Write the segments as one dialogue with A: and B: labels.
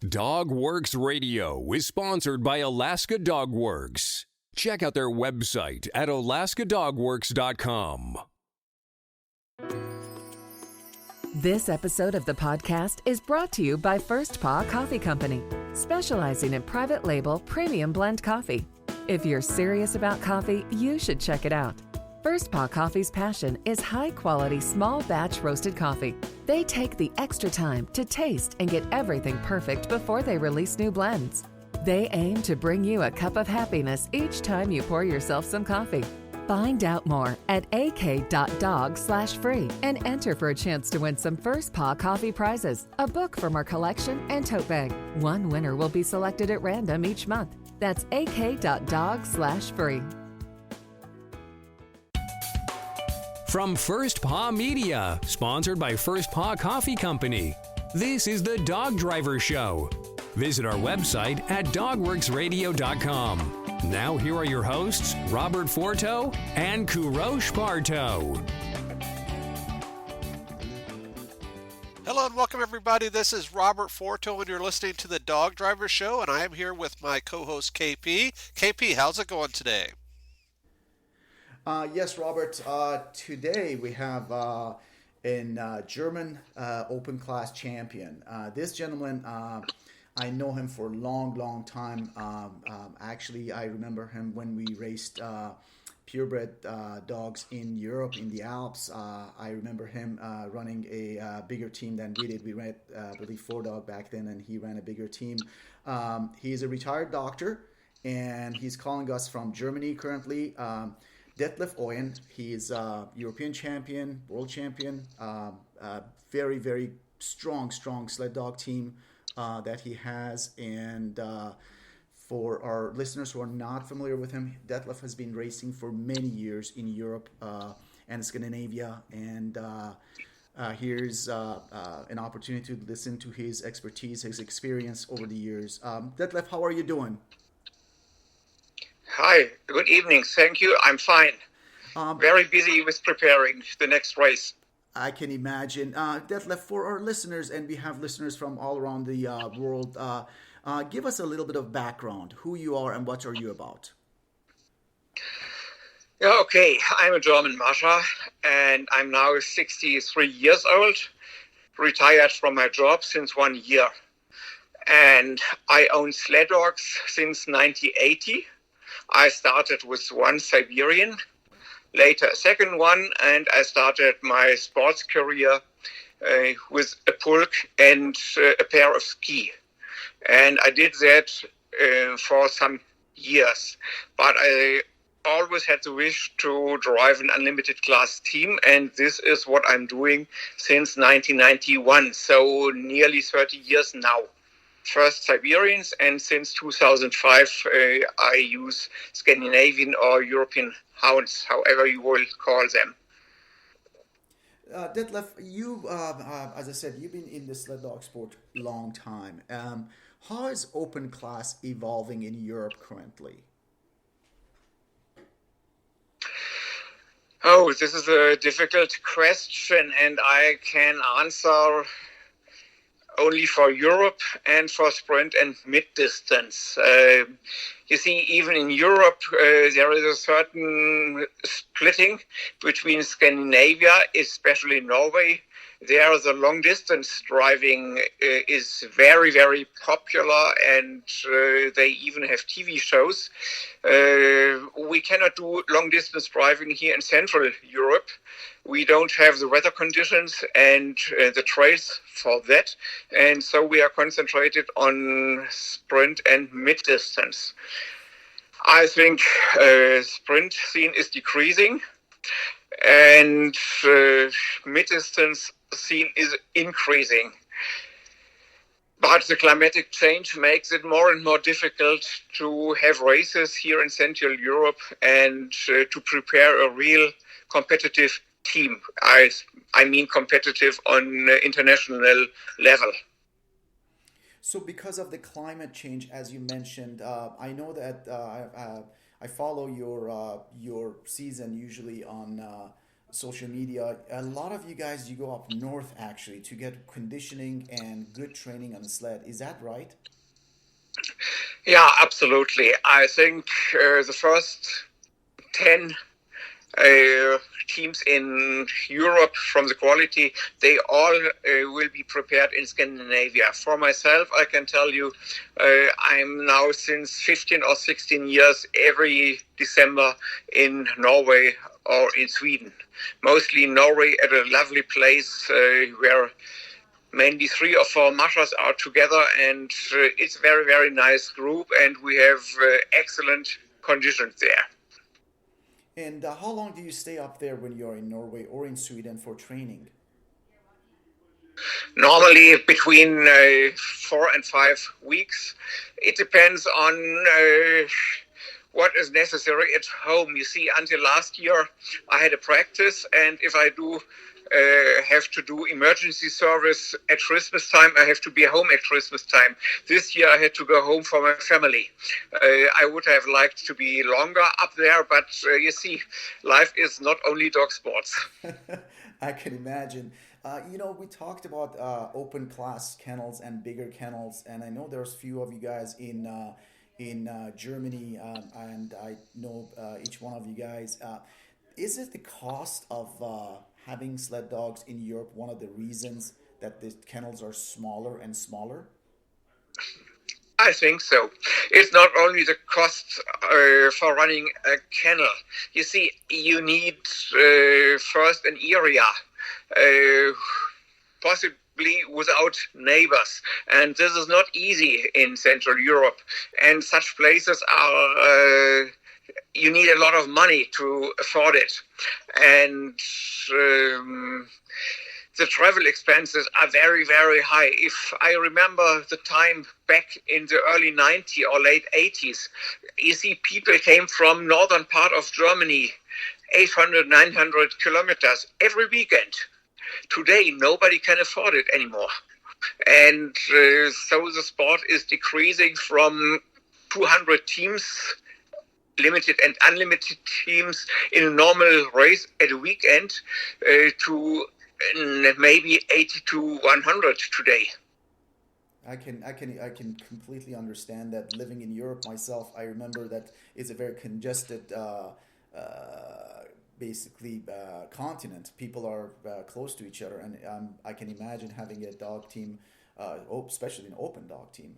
A: Dogworks Radio is sponsored by Alaska Dogworks. Check out their website at alaskadogworks.com.
B: This episode of the podcast is brought to you by First Paw Coffee Company, specializing in private label premium blend coffee. If you're serious about coffee, you should check it out. First Paw Coffee's passion is high-quality, small-batch roasted coffee. They take the extra time to taste and get everything perfect before they release new blends. They aim to bring you a cup of happiness each time you pour yourself some coffee. Find out more at ak.dog/free and enter for a chance to win some First Paw Coffee prizes, a book from our collection, and tote bag. One winner will be selected at random each month. That's ak.dog/free.
A: From First Paw Media, sponsored by First Paw Coffee Company, this is the Dog Driver Show. Visit our website at dogworksradio.com. Now here are your hosts, Robert Forto and Parto.
C: Hello and welcome everybody. This is Robert Forto and you're listening to the Dog Driver Show, and I am here with my co-host KP. KP, how's it going today?
D: Yes, Robert. Today we have a German open class champion. This gentleman, I know him for a long time. Actually, I remember him when we raced purebred dogs in Europe, in the Alps. I remember him running a bigger team than we did. We ran, I believe, 4-dog back then, and he ran a bigger team. He's a retired doctor, and he's calling us from Germany currently. Detlef Oyen, he's European champion, world champion, very, very strong sled dog team that he has. And for our listeners who are not familiar with him, Detlef has been racing for many years in Europe and Scandinavia. And here's an opportunity to listen to his expertise, his experience over the years. Detlef, how are you doing?
E: Hi, good evening. Thank you. I'm fine. Very busy with preparing the next race.
D: I can imagine. Detlef, for our listeners, and we have listeners from all around the world, give us a little bit of background, who you are and what are you about?
E: Yeah, okay. I'm a German musher, and I'm now 63 years old, retired from my job since 1 year. And I own sled dogs since 1980. I started with one Siberian, later a second one, and I started my sports career with a pulk and a pair of ski. And I did that for some years. But I always had the wish to drive an unlimited class team, and this is what I'm doing since 1991, so nearly 30 years now. First Siberians, and since 2005 I use Scandinavian or European hounds, however you will call them.
D: Detlef, you, as I said, you've been in the sled dog sport a long time. How is open class evolving in Europe currently?
E: Oh, this is a difficult question, and I can answer only for Europe and for sprint and mid-distance. You see, even in Europe, there is a certain splitting between Scandinavia, especially Norway. There, the long-distance driving is very, very popular, and they even have TV shows. We cannot do long-distance driving here in Central Europe. We don't have the weather conditions and the trails for that, and so we are concentrated on sprint and mid-distance. I think sprint scene is decreasing, and mid-distance scene is increasing. But the climatic change makes it more and more difficult to have races here in Central Europe and to prepare a real competitive team. I mean competitive on international level.
D: So because of the climate change, as you mentioned, I know that I follow your season usually on social media, a lot of you guys, you go up north actually to get conditioning and good training on the sled. Is that right?
E: Yeah, absolutely. I think the first 10 teams in Europe from the quality, they all will be prepared in Scandinavia. For myself, I can tell you, I'm now since 15 or 16 years every December in Norway or in Sweden. Mostly in Norway at a lovely place where mainly 3 or 4 mushers are together, and it's a very, very nice group, and we have excellent conditions there.
D: And how long do you stay up there when you're in Norway or in Sweden for training?
E: Normally between 4 and 5 weeks. It depends on what is necessary at home. You see, until last year I had a practice, and if I do have to do emergency service at Christmas time, I have to be home at Christmas time. This year I had to go home for my family. I would have liked to be longer up there, but you see, life is not only dog sports.
D: I can imagine. We talked about open class kennels and bigger kennels, and I know there's a few of you guys in Germany, and I know each one of you guys. Is it the cost of having sled dogs in Europe one of the reasons that the kennels are smaller and smaller?
E: I think so. It's not only the cost for running a kennel. You see, you need first an area, possibly without neighbors. And this is not easy in Central Europe. And such places are... you need a lot of money to afford it. And the travel expenses are very, very high. If I remember the time back in the early 90s or late 80s, you see people came from northern part of Germany, 800, 900 kilometers every weekend. Today, nobody can afford it anymore. And so the sport is decreasing from 200 teams, limited and unlimited teams in a normal race at a weekend to maybe 80 to 100 today.
D: I can completely understand that. Living in Europe myself, I remember that it's a very congested continent. People are close to each other, and I can imagine having a dog team, especially an open dog team,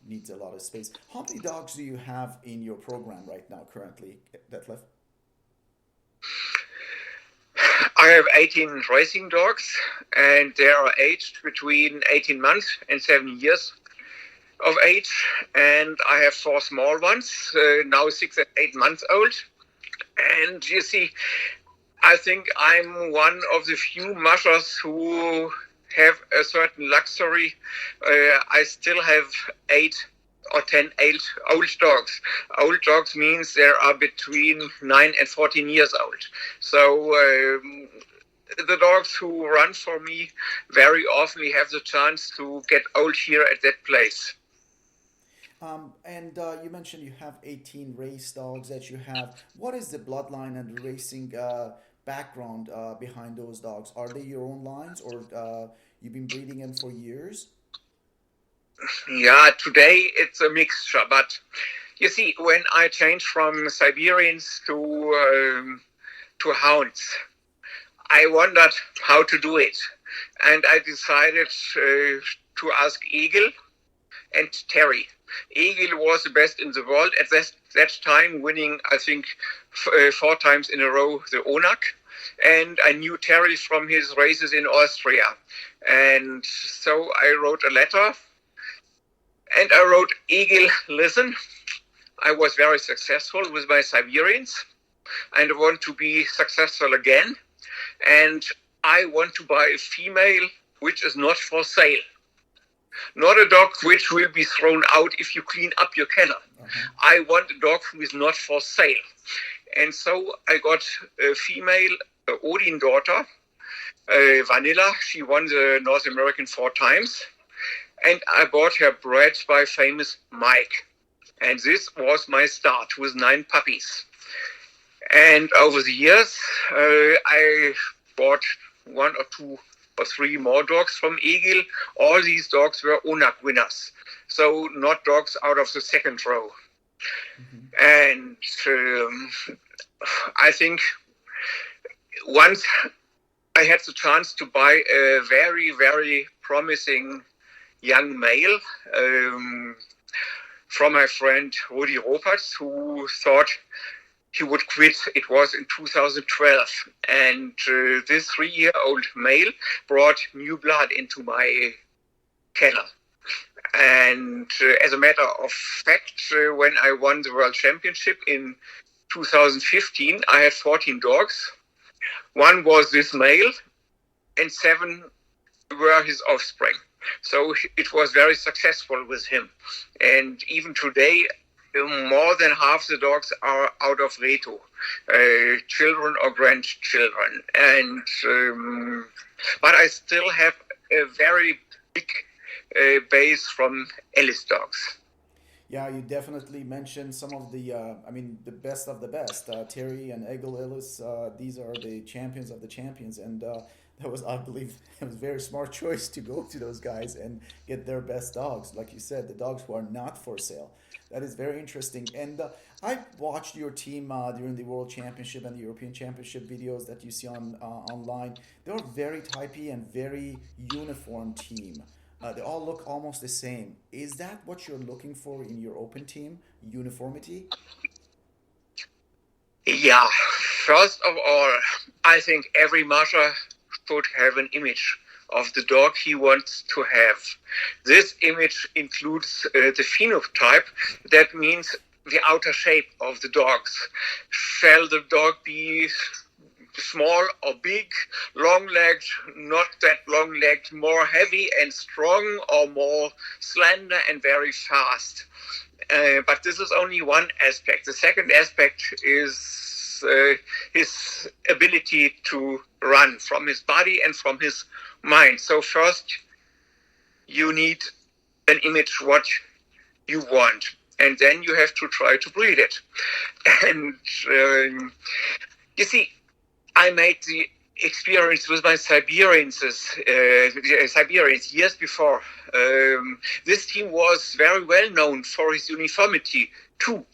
D: needs a lot of space. How many dogs do you have in your program right now currently, Detlef?
E: I have 18 racing dogs, and they are aged between 18 months and 7 years of age. And I have 4 small ones, now 6 and 8 months old. And you see, I think I'm one of the few mushers who have a certain luxury. I still have 8 or 10 old dogs. Old dogs means they are between 9 and 14 years old. So the dogs who run for me very often have the chance to get old here at that place.
D: And you mentioned you have 18 race dogs that you have. What is the bloodline and the racing background behind those dogs? Are they your own lines, or you've been breeding them for years?
E: Yeah, today it's a mixture. But you see, when I changed from Siberians to hounds, I wondered how to do it. And I decided to ask Eagle and Terry. Eagle was the best in the world at that time, winning, I think, 4 times in a row the ONAC. And I knew Terry from his races in Austria. And so I wrote a letter. And I wrote, Eagle, listen, I was very successful with my Siberians, and I want to be successful again. And I want to buy a female which is not for sale. Not a dog which will be thrown out if you clean up your kennel. Uh-huh. I want a dog who is not for sale. And so I got a female Odin daughter, Vanilla. She won the North American 4 times. And I bought her bred by famous Mike. And this was my start with 9 puppies. And over the years, I bought 1 or 2 or 3 more dogs from Egil. All these dogs were ONAC winners, so not dogs out of the second row. And I think once I had the chance to buy a very, very promising young male from my friend Rudi Roperts, who thought he would quit. It was in 2012. And this 3-year-old male brought new blood into my kennel. And as a matter of fact, when I won the World Championship in 2015, I had 14 dogs. 1 was this male, and 7 were his offspring. So it was very successful with him. And even today, more than half the dogs are out of Reto, children or grandchildren. And but I still have a very big base from Ellis dogs.
D: Yeah, you definitely mentioned some of the, the best of the best. Terry and Egil Ellis, these are the champions of the champions. And that was, I believe, it was a very smart choice to go to those guys and get their best dogs. Like you said, the dogs who are not for sale. That is very interesting. And I watched your team during the World Championship and the European Championship videos that you see on online. They were very typey and very uniform team. They all look almost the same. Is that what you're looking for in your open team? Uniformity?
E: Yeah. First of all, I think every musher should have an image of the dog he wants to have. This image includes the phenotype. That means the outer shape of the dogs. Shall the dog be small or big, long-legged, not that long-legged, more heavy and strong, or more slender and very fast? But this is only one aspect. The second aspect is his ability to run from his body and from his mind. So first, you need an image what you want, and then you have to try to breed it. And you see, I made the experience with my Siberians years before. This team was very well known for his uniformity too.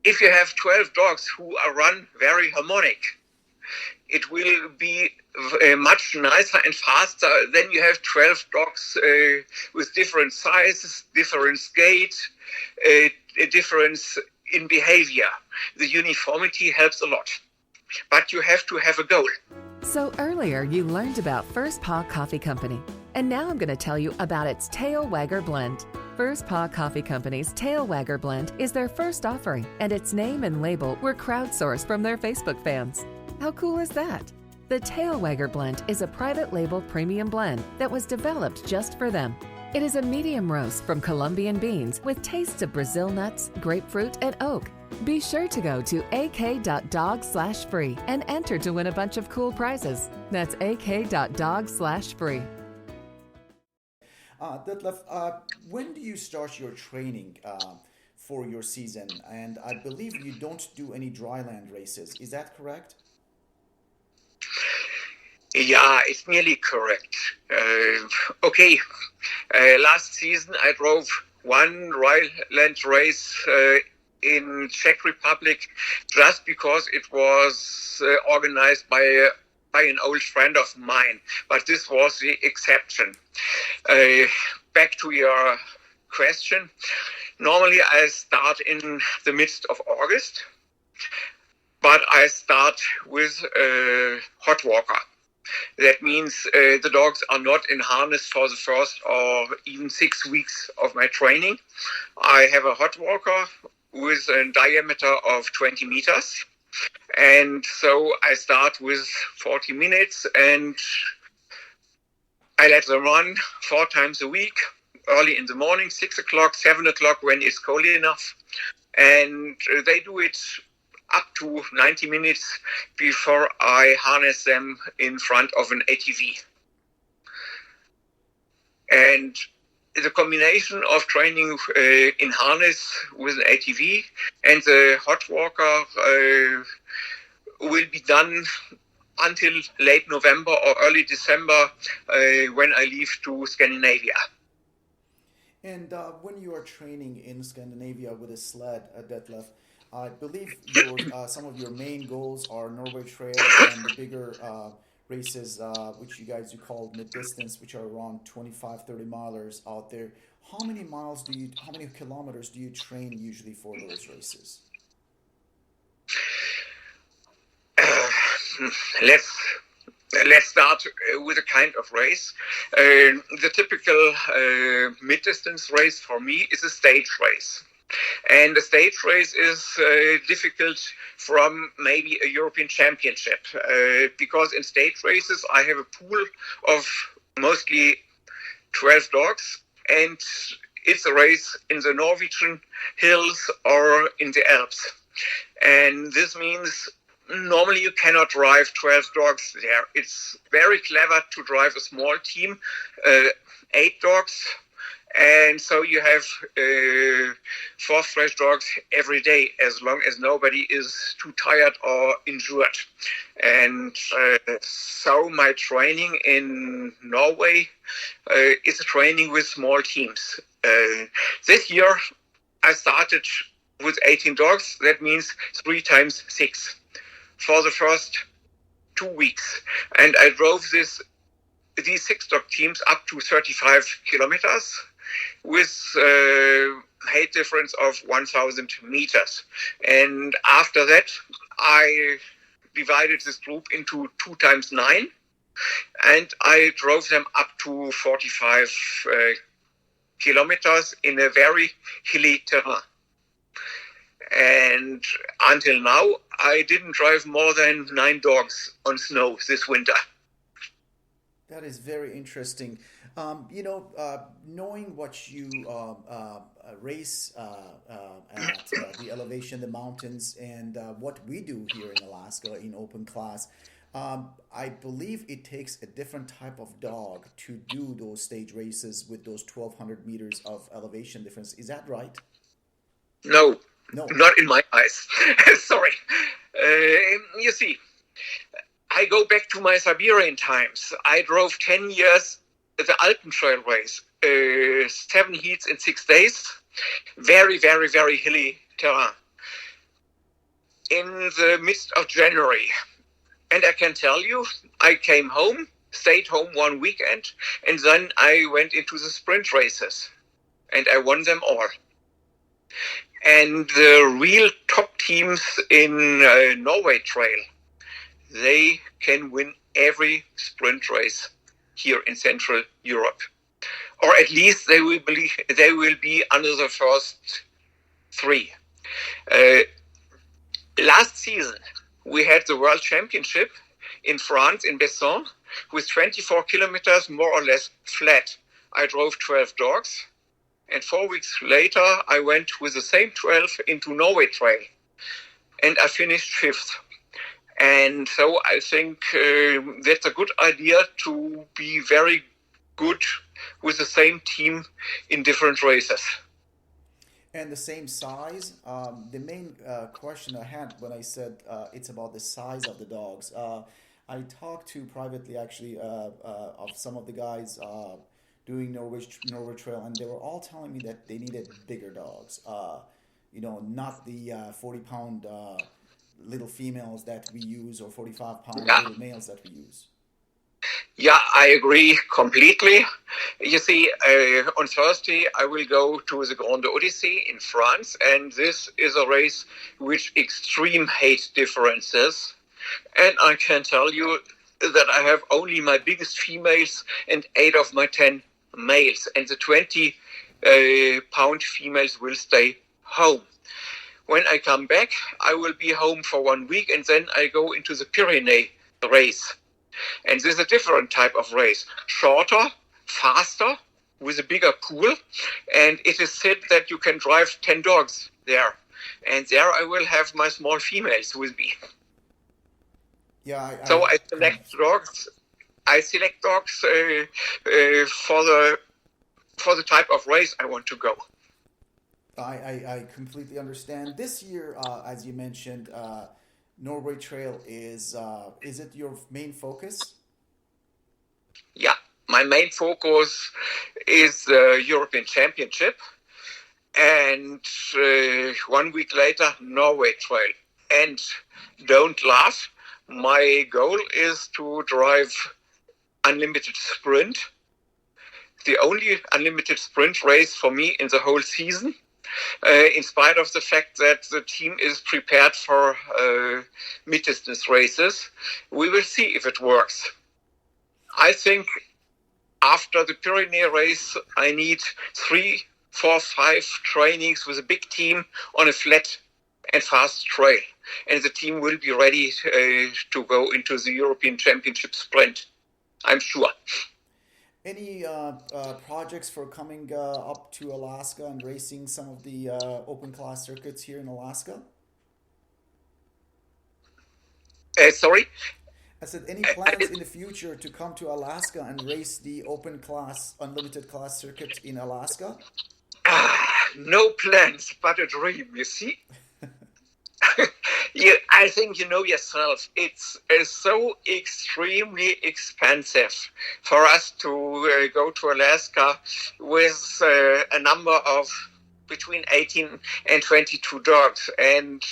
E: If you have 12 dogs who are run very harmonic, it will be much nicer and faster than you have 12 dogs with different sizes, different gait, a difference in behavior. The uniformity helps a lot, but you have to have a goal.
B: So earlier you learned about First Paw Coffee Company, and now I'm going to tell you about its Tail Wagger Blend. First Paw Coffee Company's Tail Wagger Blend is their first offering, and its name and label were crowdsourced from their Facebook fans. How cool is that? The Tail Wagger Blend is a private label premium blend that was developed just for them. It is a medium roast from Colombian beans with tastes of Brazil nuts, grapefruit, and oak. Be sure to go to ak.dog/free and enter to win a bunch of cool prizes. That's ak.dog/free.
D: Detlef, when do you start your training for your season? And I believe you don't do any dryland races. Is that correct?
E: Yeah, it's nearly correct. Last season I drove one dryland race in Czech Republic just because it was organized by an old friend of mine. But this was the exception. Back to your question. Normally I start in the midst of August, but I start with a hot walker. That means the dogs are not in harness for the first or even 6 weeks of my training. I have a hot walker with a diameter of 20 meters. And so I start with 40 minutes and I let them run 4 times a week, early in the morning, 6 o'clock, 7 o'clock when it's cold enough. And they do it up to 90 minutes before I harness them in front of an ATV. And the combination of training in harness with an ATV and the hot walker will be done until late November or early December when I leave to Scandinavia.
D: And when you are training in Scandinavia with a sled, Detlef, I believe some of your main goals are Norway Trail and the bigger races, which you call mid-distance, which are around 25, 30 milers out there. How many kilometers do you train usually for those races?
E: Let's start with a kind of race. The typical mid-distance race for me is a stage race. And a stage race is difficult from maybe a European Championship because in stage races I have a pool of mostly 12 dogs, and it's a race in the Norwegian hills or in the Alps. And this means normally you cannot drive 12 dogs there. It's very clever to drive a small team, 8 dogs, and so you have 4 fresh dogs every day, as long as nobody is too tired or injured. And so my training in Norway is a training with small teams. This year I started with 18 dogs. That means 3 times 6 for the first 2 weeks. And I drove these 6 dog teams up to 35 kilometers with height difference of 1,000 meters. And after that, I divided this group into 2 times 9, and I drove them up to 45 kilometers in a very hilly terrain. And until now, I didn't drive more than 9 dogs on snow this winter.
D: That is very interesting. Knowing what you race at the elevation, the mountains, and what we do here in Alaska in open class, I believe it takes a different type of dog to do those stage races with those 1,200 meters of elevation difference. Is that right?
E: No, not in my eyes. Sorry. You see, I go back to my Siberian times. I drove 10 years the Alpen Trail race, 7 heats in 6 days, very, very, very hilly terrain, in the midst of January. And I can tell you, I came home, stayed home 1 weekend, and then I went into the sprint races, and I won them all. And the real top teams in Norway Trail, they can win every sprint race here in Central Europe, or at least they will be under the first 3. Last season we had the World Championship in France in Besson with 24 kilometers more or less flat. I drove 12 dogs, and 4 weeks later I went with the same 12 into Norway Trail, and I finished 5th. And so I think that's a good idea to be very good with the same team in different races.
D: And the same size. The main question I had when I said it's about the size of the dogs, I talked to privately actually of some of the guys doing Norway Trail, and they were all telling me that they needed bigger dogs. Not the 40-pound little females that we use or 45-pound little males that we use.
E: Yeah, I agree completely. You see, on Thursday I will go to the Grande Odyssey in France, and this is a race with extreme height differences. And I can tell you that I have only my biggest females and 8 of my 10 males, and the 20-pound females will stay home. When I come back, I will be home for 1 week, and then I go into the Pyrenees race. And this is a different type of race. Shorter, faster, with a bigger pool. And it is said that you can drive 10 dogs there. And there I will have my small females with me.
D: Yeah.
E: I select dogs. I select dogs for the type of race I want to go.
D: I completely understand. This year, as you mentioned, Norway Trail is it your main focus?
E: Yeah, my main focus is the European Championship, and 1 week later, Norway Trail. And don't laugh, my goal is to drive unlimited sprint, the only unlimited sprint race for me in the whole season, in spite of the fact that the team is prepared for mid-distance races. We will see if it works. I think after the Pyrenees race, I need 3, 4, 5 trainings with a big team on a flat and fast trail. And the team will be ready to go into the European Championship sprint, I'm sure.
D: Any projects for coming up to Alaska and racing some of the open class circuits here in Alaska?
E: Sorry?
D: I said, any plans in the future to come to Alaska and race the open class, unlimited class circuit in Alaska?
E: No plans, but a dream, you see? I think you know yourself, it's so extremely expensive for us to go to Alaska with a number of between 18 and 22 dogs. And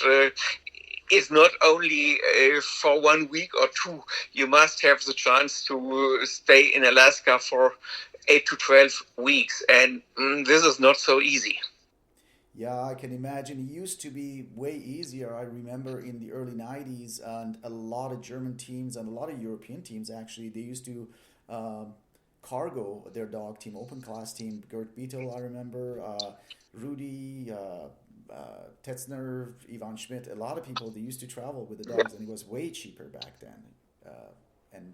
E: it's not only for 1 week or 2. You must have the chance to stay in Alaska for 8 to 12 weeks. And this is not so easy.
D: Yeah, I can imagine. It used to be way easier. I remember in the early 90s, and a lot of German teams and a lot of European teams, actually, they used to cargo their dog team, open class team. Gert Beetle, I remember, Rudy, Tetzner, Ivan Schmidt. A lot of people, they used to travel with the dogs, and it was way cheaper back then. And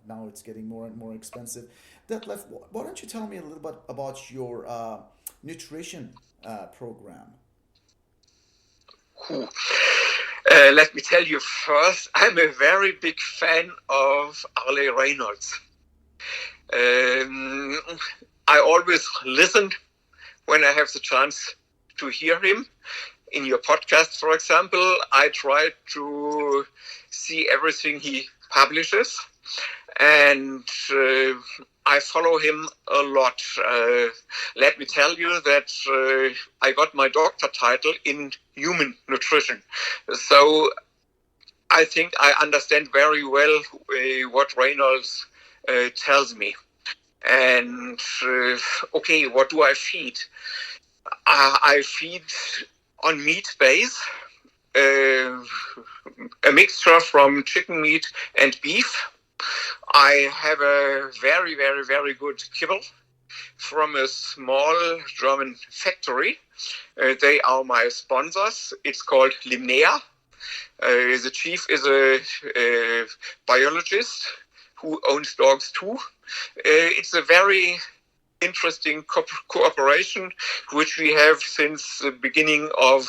D: now it's getting more and more expensive. Detlef, why don't you tell me a little bit about your nutrition program?
E: Let me tell you first, I'm a very big fan of Arle Reynolds. I always listen when I have the chance to hear him. In your podcast, for example, I try to see everything he publishes, and I follow him a lot. Let me tell you that I got my doctor title in human nutrition. So I think I understand very well what Reynolds tells me. And okay, what do I feed? I feed on meat base, a mixture from chicken meat and beef. I have a very, very, very good kibble from a small German factory. They are my sponsors. It's called Limnea. The chief is a biologist who owns dogs too. It's a very interesting cooperation which we have since the beginning of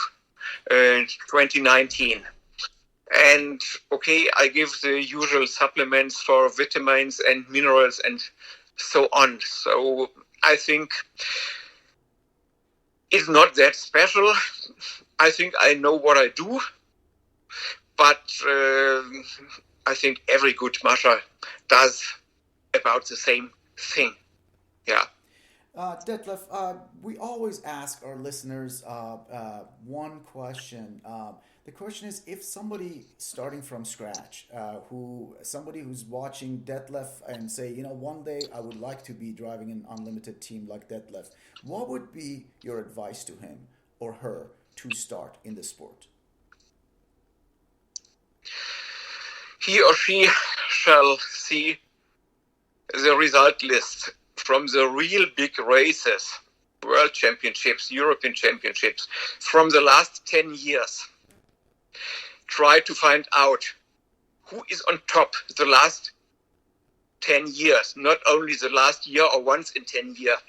E: 2019. And okay, I give the usual supplements for vitamins and minerals and so on. So I think it's not that special. I think I know what I do, but I think every good musher does about the same thing. Yeah.
D: Detlef, we always ask our listeners one question. The question is, if somebody starting from scratch, somebody who's watching Detlef and say, one day I would like to be driving an unlimited team like Detlef, what would be your advice to him or her to start in the sport?
E: He or she shall see the result list from the real big races, World Championships, European Championships, from the last 10 years. Try to find out who is on top the last 10 years, not only the last year or once in 10 years.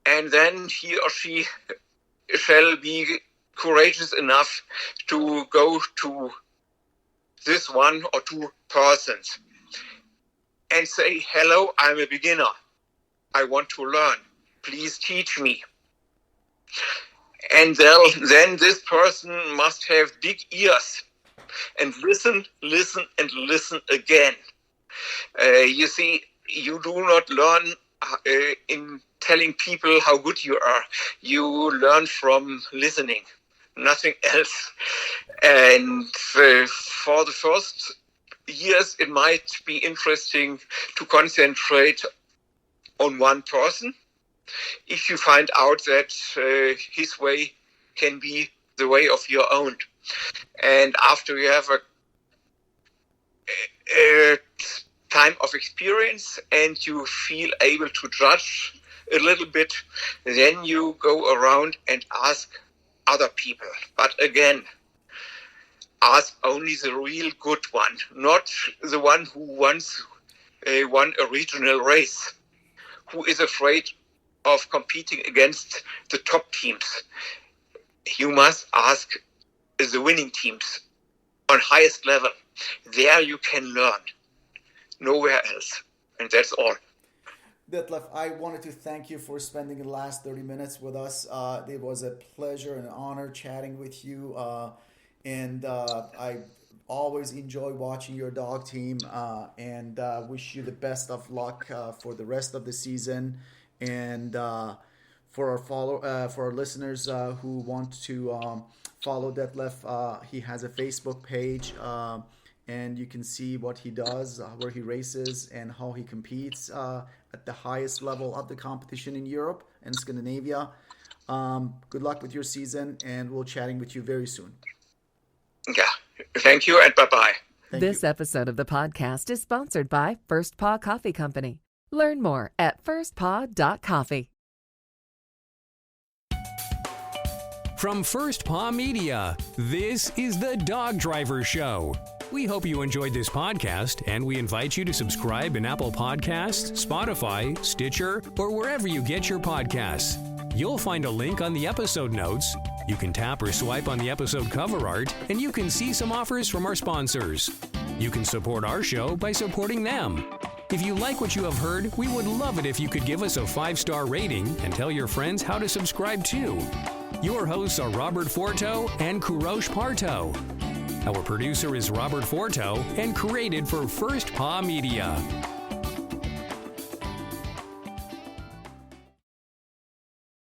E: And then he or she shall be courageous enough to go to this 1 or 2 persons and say, hello, I'm a beginner. I want to learn. Please teach me. And then this person must have big ears and listen, and listen again. You see, you do not learn in telling people how good you are. You learn from listening, nothing else. And for the first years, it might be interesting to concentrate on one person. If you find out that his way can be the way of your own. And after you have a time of experience and you feel able to judge a little bit, then you go around and ask other people. But again, ask only the real good one, not the one who once won a regional race, who is afraid of competing against the top teams. You must ask the winning teams on highest level. There you can learn. Nowhere else. And that's all.
D: Detlef, I wanted to thank you for spending the last 30 minutes with us. It was a pleasure and an honor chatting with you. And I always enjoy watching your dog team and wish you the best of luck for the rest of the season. And for our listeners who want to follow Detlef, he has a Facebook page, and you can see what he does, where he races, and how he competes at the highest level of the competition in Europe and Scandinavia. Good luck with your season, and we'll chatting with you very soon.
E: Yeah, thank you, and bye-bye.
B: This episode of the podcast is sponsored by First Paw Coffee Company. Learn more at firstpaw.coffee.
A: From First Paw Media, this is the Dog Driver Show. We hope you enjoyed this podcast, and we invite you to subscribe in Apple Podcasts, Spotify, Stitcher, or wherever you get your podcasts. You'll find a link on the episode notes. You can tap or swipe on the episode cover art, and you can see some offers from our sponsors. You can support our show by supporting them. If you like what you have heard, we would love it if you could give us a 5-star rating and tell your friends how to subscribe too. Your hosts are Robert Forto and Parto. Our producer is Robert Forto and created for First Paw Media.